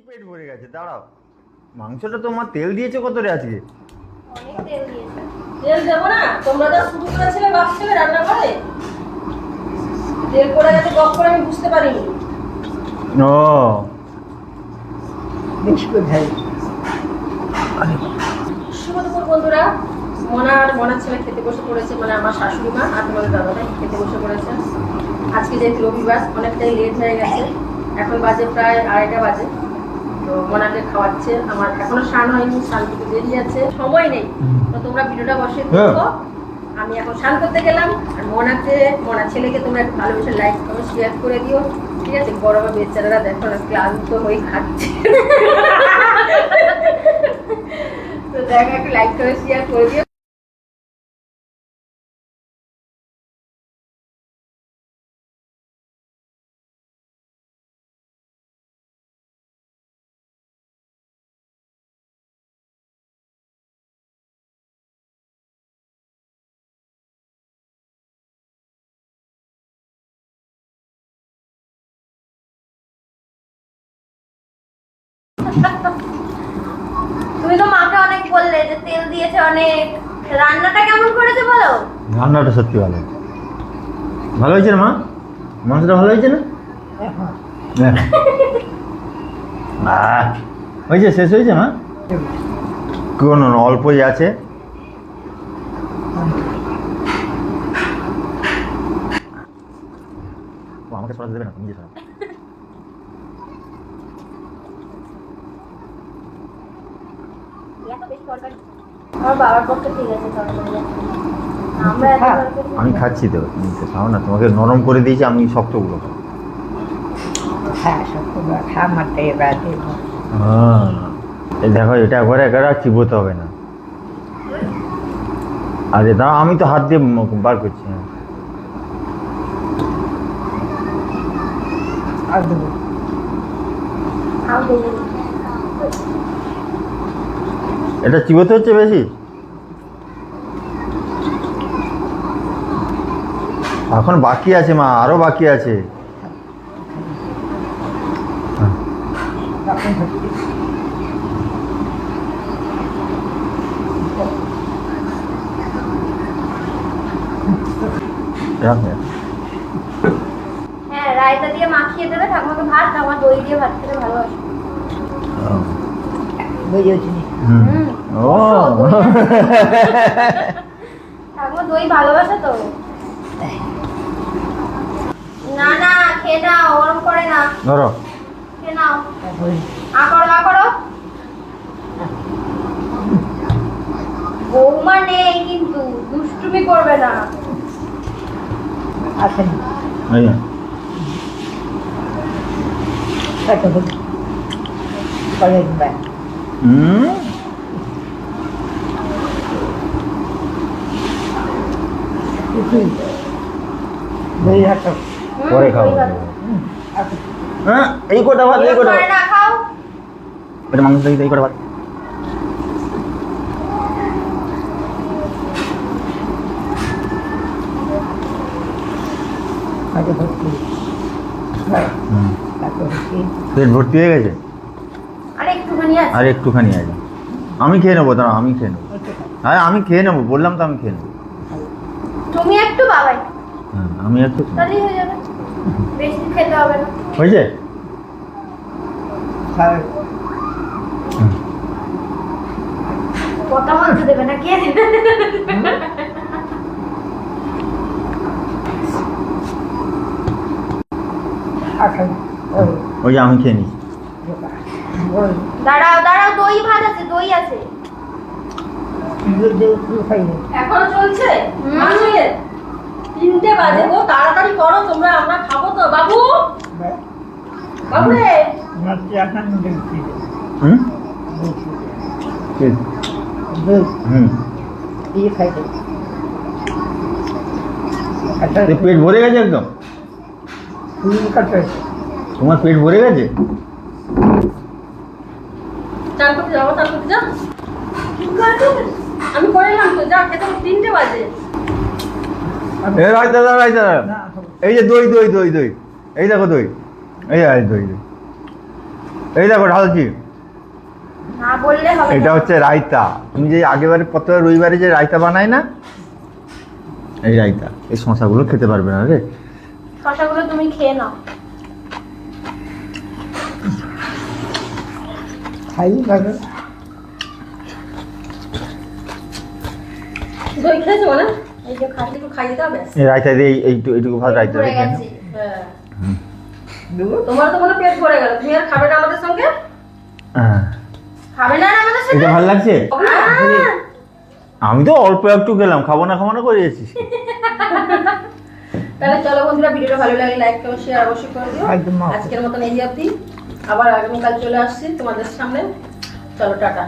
পেট ভরে গেছে। দাঁড়াও, মাংসটা তোমার তেল দিয়েছে কত রে আজকে? অনেক তেল দিয়েছে। তেল দেবো না? তোমরা যা শুরু করেছিলে ভাবছিলে রান্না করে তেল পড়ে গেছে গপ করে আমি বুঝতে পারিনি। ও বিস্কুট ভাই শুভ দুপুর বন্ধুরা, মনার ছেলে খেতে বসে পড়েছে, মানে আমার শাশুড়ি মা আর তোমাদের দাদাভাই খেতে বসে পড়েছে। আজকে যেহেতু রবিবার অনেকটাই লেট হয়ে গেছে, এখন বাজে প্রায় 2:30 বাজে। তো মনাকে খাওয়াচ্ছে। আমার এখনো স্নান হয়নি, স্নান করতে দেরি আছে, সময় নেই। তো তোমরা ভিডিওটা বসে দেখো। আমি এখন স্নান করতে গেলাম। আর মনার ছেলেকে তোমরা একটু ভালোবেসে লাইক করে শেয়ার করে দিও, ঠিক আছে? গরমে বেচারারা দেখো না ক্লান্ত হয়ে খাচ্ছে। তো দেখো, একটু লাইক করে শেয়ার করে দিও। তুমি তো মাকে অনেক বললে যে তেল দিয়েছে অনেক, রান্নাটা কেমন করেছে বলো? রান্নাটা সত্যি ভালো, ভালো হয়েছে না মা? মাংসটা ভালো হয়েছে না? হয়েছে, শেষ হয়েছে মা? কোনো না, অল্পই আছে। আমাকে সরাতে দেবে না, তুমি সরাও। আমার বাবার পক্ষে ঠিক আছে তরকারি। আমরা এত তরকারি আমি খাচ্ছি তো, তুমি তো খাও না। তোমাকে নরম করে দিয়েছি, আমি শক্তগুলো খাও। হ্যাঁ সবগুলো খা মারতে এবার দেব হ্যাঁ, এই দেখো, এটা করে একা চিবোতে হবে না। আরে দাও, আমি তো হাত দিয়ে বার করছি। হ্যাঁ, আর দেবো খাও দেখি। এটা চিবোতে হচ্ছে বেশি। এখন বাকি আছে মা, আরো বাকি আছে। তখন হচ্ছে হ্যাঁ, রায়তা দিয়ে মাখিয়ে দেবে ঠাকুমাকে ভাত, আমার দই দিয়ে ভাত খেতে ভালোবাসে। বুঝেছি ও ঠাকুমা দই ভালোবাসে তো। না না, খেয়ে নাও, ওরম করে না, ধরো। খেয়ে নাও। তারপরে আ করো। বৌমা নেই কিন্তু, দুষ্টুমি করবে না। আসেন এই যে, কত হচ্ছে কলেজ ব্যাগ হুম, দুই হাত পরে খাবো। হ্যাঁ, এই কটা ভাত, এই কটা করে না, খাও। এটা মাংস দিয়ে এই কটা ভাত। কত হচ্ছে হুম, তারপর হচ্ছে পেট ভর্তি হয়ে গেছে, আরে একটুখানি আছে। আর একটুখানি আছে। আমি খেয়ে নেবো, দাঁড়াও, আমি খেয়ে নেবো। হ্যাঁ, আমি খেয়ে নেবো, বললাম তো আমি খেয়ে নেবো। তুমি একটু, বাবাই হ্যাঁ, আমি একটু খেয়ে নেবো। তাহলেই হয়ে যাবে, বেশি খেতে হবে না। হয়েছে? হুম, কথা বলতে দেবে না, কে দেবে? আসেন ওই যে আমি খেয়ে নিচ্ছি। দাঁড়াও, দই ভাত আছে, দই আছে। এখনো চলছে? মাংসের 3টে বাজে গো, তাড়াতাড়ি করো তোমরা, আমরা খাবো তো। বাবু, বাবু রে, হুম, ঠিক। হুম, তো পেট ভরে গেছে একদম? তোমার পেট ভরে গেছে? চান করতে যাবো, চান করতে যা। আমি করে এলাম তো, যা খেতে। 3টে বাজে। রাইতা, এই যে দই, এই দেখো দই, এই দই, এই দেখো ঢালছি। না বললে হবে এটা না। হচ্ছে রায়তা। তুমি যে আগেবারে প্রত্যেক রবিবারে যে রায়তা বানায় না, এই রায়তা। এই শশাগুলো খেতে পারবে না রে। শশাগুলো তুমি খেয়ে নাও। খাই ভালো। দই খেয়েছো না? এই যে খাই একটু খাইয়ে দাও ব্যাস। এই রায়তা দিয়ে এইটুকু ভাত রায়তা পড়ে দিয়ে খেয়ে গেছে। হ্যাঁ। দেবো? তোমার তো মনে পেট ভরে গেল, তুমি আর খাবে না আমাদের সঙ্গে? হ্যাঁ। খাবে না আমাদের সঙ্গে? এটা ভালো লাগছে? আহ! আমি তো অল্প একটু খেলাম, খাবো না করে এসেছিস। তাহলে চলো বন্ধুরা, ভিডিওটা ভালো লাগলে লাইক করো, শেয়ার অবশ্যই করে দিও। একদম। আজকের মতন এই অবধি, আবার আগামীকাল চলে আসছি তোমাদের সামনে। চলো টাটা।